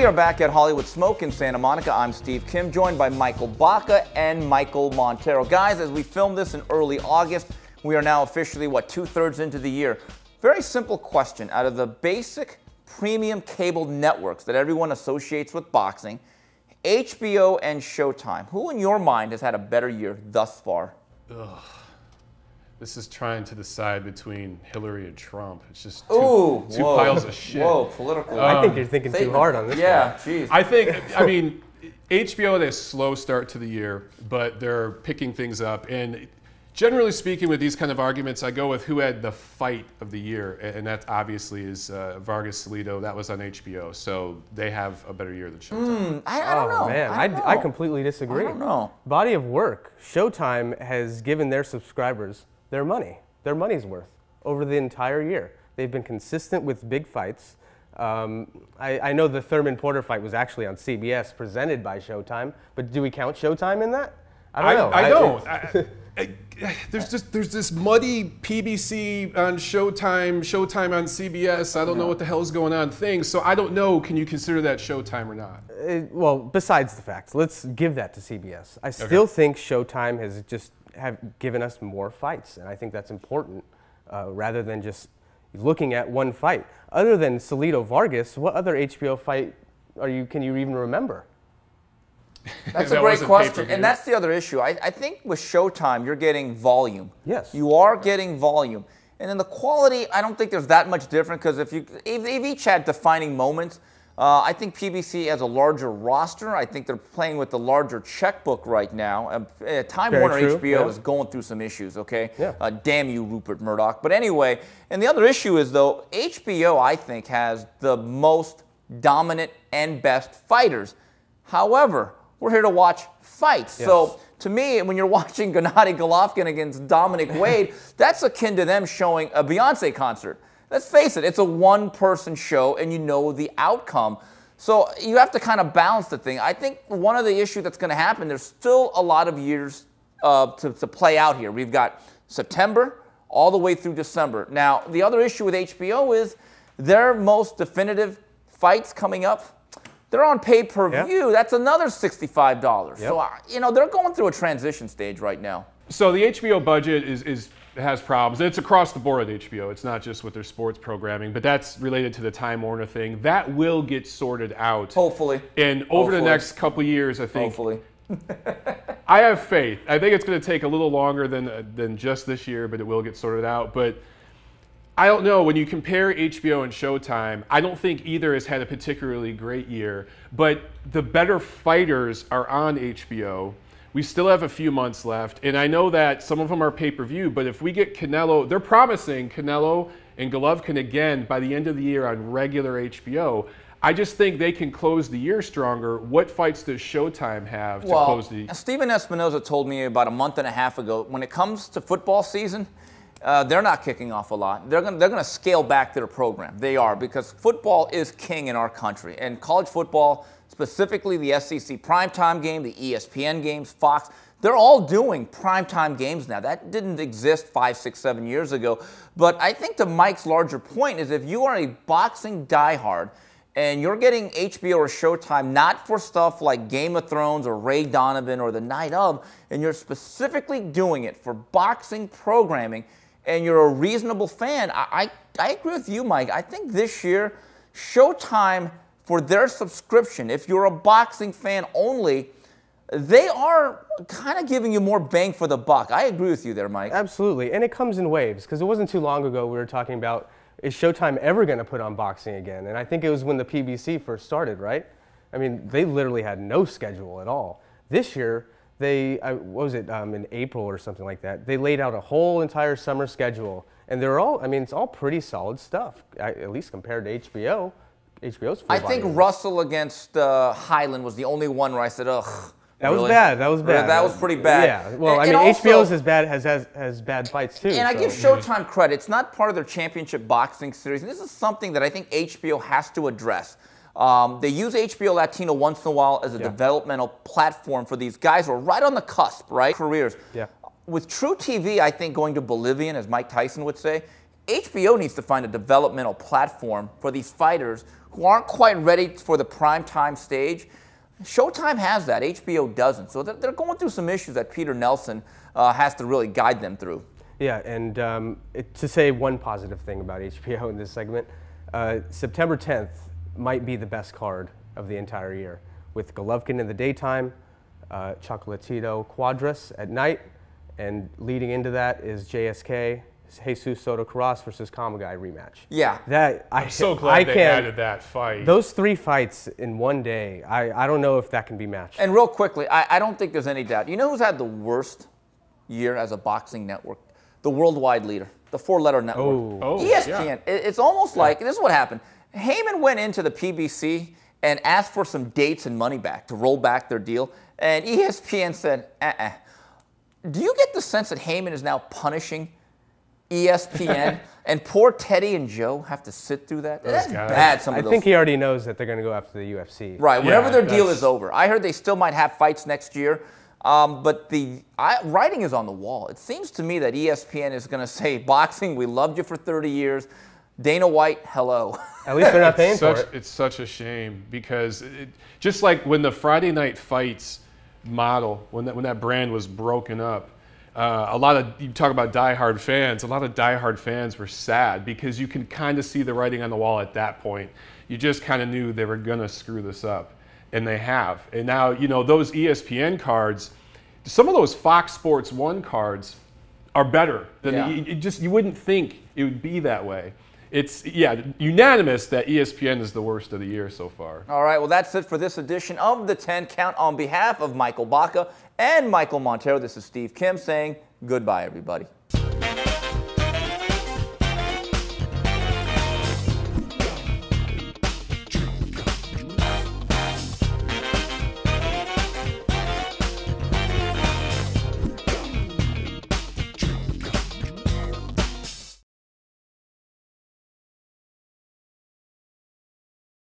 we are back at Hollywood Smoke in Santa Monica. I'm Steve Kim, joined by Michael Baca and Michael Montero. Guys, as we film this in early August, we are now officially, two-thirds into the year. Very simple question. Out of the basic premium cable networks that everyone associates with boxing, HBO and Showtime, who in your mind has had a better year thus far? Ugh. This is trying to decide between Hillary and Trump. It's just two piles of shit. Whoa, political. I think you're thinking too hard on this one. Yeah, geez. I mean, HBO had a slow start to the year, but they're picking things up. And generally speaking, with these kind of arguments, I go with who had the fight of the year. And that obviously is Vargas Salido. That was on HBO. So they have a better year than Showtime. I don't know. Man, I completely disagree. I don't know. Body of work. Showtime has given their subscribers their money's worth over the entire year. They've been consistent with big fights. I know the Thurman Porter fight was actually on CBS, presented by Showtime, but do we count Showtime in that? I don't know. There's this muddy PBC on Showtime on CBS. I don't know what the hell's going on thing. So I don't know. Can you consider that Showtime or not? Well, besides the facts, let's give that to CBS. I still think Showtime has just given us more fights, and I think that's important rather than just looking at one fight. Other than Salido Vargas, what other HBO fight can you even remember? That's a great question, and that's the other issue. I think with Showtime, you're getting volume. Yes. You are getting volume. And then the quality, I don't think there's that much different, because if they've each had defining moments. I think PBC has a larger roster. I think they're playing with the larger checkbook right now. Time Warner HBO is going through some issues, okay? Yeah. Damn you, Rupert Murdoch. But anyway, and the other issue is, though, HBO, I think, has the most dominant and best fighters. However, we're here to watch fights. Yes. So to me, when you're watching Gennady Golovkin against Dominic Wade, that's akin to them showing a Beyonce concert. Let's face it, it's a one-person show, and you know the outcome. So you have to kind of balance the thing. I think one of the issues that's going to happen, there's still a lot of years to play out here. We've got September all the way through December. Now, the other issue with HBO is their most definitive fights coming up, they're on pay-per-view. Yep. That's another $65. Yep. So, they're going through a transition stage right now. So the HBO budget has problems. It's across the board at HBO. It's not just with their sports programming, but that's related to the Time Warner thing. That will get sorted out. Hopefully. And over the next couple of years, I think. Hopefully. I have faith. I think it's going to take a little longer than just this year, but it will get sorted out. But I don't know. When you compare HBO and Showtime, I don't think either has had a particularly great year. But the better fighters are on HBO. We still have a few months left, and I know that some of them are pay-per-view, but if we get Canelo, they're promising Canelo and Golovkin again by the end of the year on regular HBO. I just think they can close the year stronger. What fights does Showtime have to close the year? Steven Espinoza told me about a month and a half ago, when it comes to football season, they're not kicking off a lot. They're going to scale back their program. They are, because football is king in our country, and college football, specifically the SEC primetime game, the ESPN games, Fox, they're all doing primetime games now. That didn't exist 5, 6, 7 years ago. But I think to Mike's larger point is, if you are a boxing diehard and you're getting HBO or Showtime not for stuff like Game of Thrones or Ray Donovan or The Night Of, and you're specifically doing it for boxing programming, and you're a reasonable fan, I agree with you, Mike. I think this year, Showtime, for their subscription, if you're a boxing fan only, they are kind of giving you more bang for the buck. I agree with you there, Mike. Absolutely, and it comes in waves, because it wasn't too long ago we were talking about, is Showtime ever going to put on boxing again? And I think it was when the PBC first started, right? I mean, they literally had no schedule at all. This year, what was it, in April or something like that, they laid out a whole entire summer schedule, and they're all, it's all pretty solid stuff, at least compared to HBO. HBO's I think Russell against Highland was the only one where I said, ugh. That was bad. That was bad. That was pretty bad. Yeah. Well, HBO's has bad fights too. And I give Showtime credit. It's not part of their championship boxing series. And this is something that I think HBO has to address. They use HBO Latino once in a while as a developmental platform for these guys who are right on the cusp, right? Careers. Yeah. With True TV, I think going to Bolivian, as Mike Tyson would say, HBO needs to find a developmental platform for these fighters who aren't quite ready for the prime time stage. Showtime has that, HBO doesn't. So they're going through some issues that Peter Nelson has to really guide them through. Yeah, and to say one positive thing about HBO in this segment, September 10th might be the best card of the entire year, with Golovkin in the daytime, Chocolatito Cuadras at night, and leading into that is JSK, Jesus Soto Karass versus Kamagai rematch. Yeah. I'm so glad they added that fight. Those 3 fights in one day, I don't know if that can be matched. And real quickly, I don't think there's any doubt. You know who's had the worst year as a boxing network? The worldwide leader, the 4-letter network. ESPN. Yeah. It's almost like, this is what happened. Heyman went into the PBC and asked for some dates and money back to roll back their deal. And ESPN said, Do you get the sense that Heyman is now punishing ESPN and poor Teddy and Joe have to sit through that? That's bad. I think he already knows that they're going to go after the UFC. Right, whenever their deal is over. I heard they still might have fights next year. But the writing is on the wall. It seems to me that ESPN is going to say, boxing, we loved you for 30 years. Dana White, hello. At least they're not paying for it. It's such a shame because just like when the Friday Night Fights model, when that brand was broken up, you talk about diehard fans, a lot of diehard fans were sad because you can kind of see the writing on the wall at that point. You just kind of knew they were going to screw this up. And they have. And now, those ESPN cards, some of those Fox Sports 1 cards are better than you wouldn't think it would be that way. It's, unanimous that ESPN is the worst of the year so far. All right, well, that's it for this edition of the 10 Count. On behalf of Michael Baca and Michael Montero, this is Steve Kim saying goodbye, everybody.